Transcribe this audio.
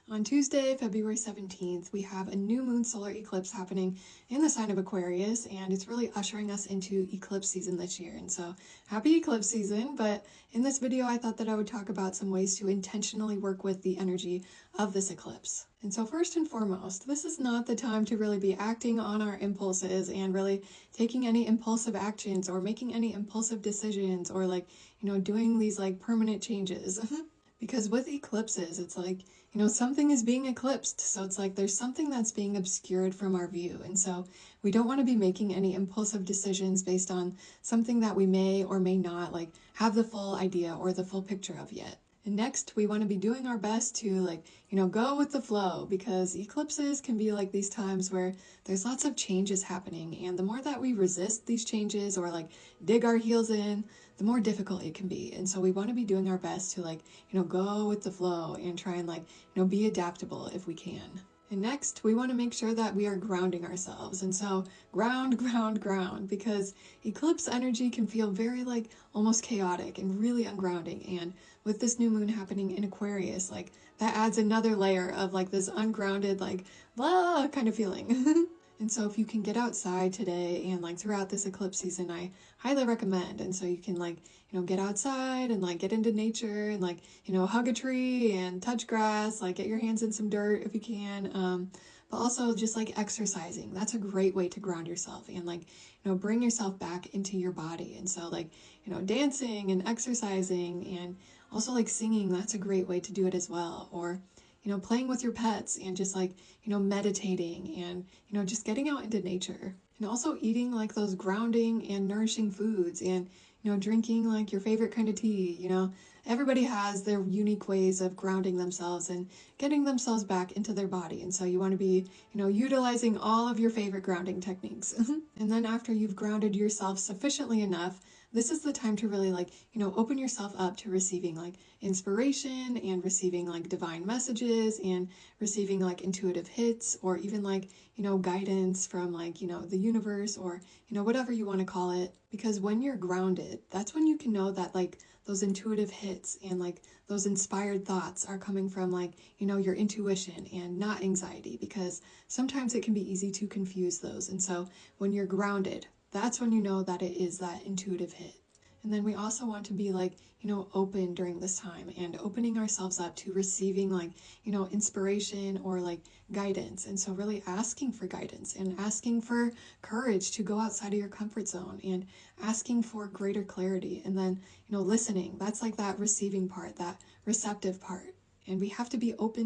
On Tuesday, February 17th, we have a new moon solar eclipse happening in the sign of Aquarius, and it's really ushering us into eclipse season this year. And so, happy eclipse season, but in this video, I thought that I would talk about some ways to intentionally work with the energy of this eclipse. And so first and foremost, this is not the time to really be acting on our impulses and really taking any impulsive actions or making any impulsive decisions or doing these permanent changes. Because with eclipses, it's something is being eclipsed. So it's there's something that's being obscured from our view. And so we don't want to be making any impulsive decisions based on something that we may or may not have the full idea or the full picture of yet. And next, we want to be doing our best to go with the flow, because eclipses can be these times where there's lots of changes happening. And the more that we resist these changes or dig our heels in, the more difficult it can be. And so we want to be doing our best to go with the flow and try and be adaptable if we can. And next, we want to make sure that we are grounding ourselves. And so ground, ground, ground, because eclipse energy can feel very almost chaotic and really ungrounding. And with this new moon happening in Aquarius, that adds another layer of this ungrounded, blah kind of feeling. And so if you can get outside today and throughout this eclipse season, I highly recommend. And so you can get outside and get into nature and hug a tree and touch grass, get your hands in some dirt if you can. But also just exercising. That's a great way to ground yourself and bring yourself back into your body. And so dancing and exercising and also singing, that's a great way to do it as well. Or playing with your pets and just meditating and just getting out into nature. And also eating those grounding and nourishing foods and, drinking your favorite kind of tea. Everybody has their unique ways of grounding themselves and getting themselves back into their body. And so you want to be, utilizing all of your favorite grounding techniques. And then after you've grounded yourself sufficiently enough, this is the time to really open yourself up to receiving inspiration and receiving divine messages and receiving intuitive hits or even guidance from the universe or whatever you want to call it. Because when you're grounded, that's when you can know that those intuitive hits and those inspired thoughts are coming from your intuition and not anxiety, because sometimes it can be easy to confuse those. And so when you're grounded, that's when you know that it is that intuitive hit. And then we also want to be open during this time and opening ourselves up to receiving inspiration or guidance. And so really asking for guidance and asking for courage to go outside of your comfort zone and asking for greater clarity. And then, listening, that's that receiving part, that receptive part. And we have to be open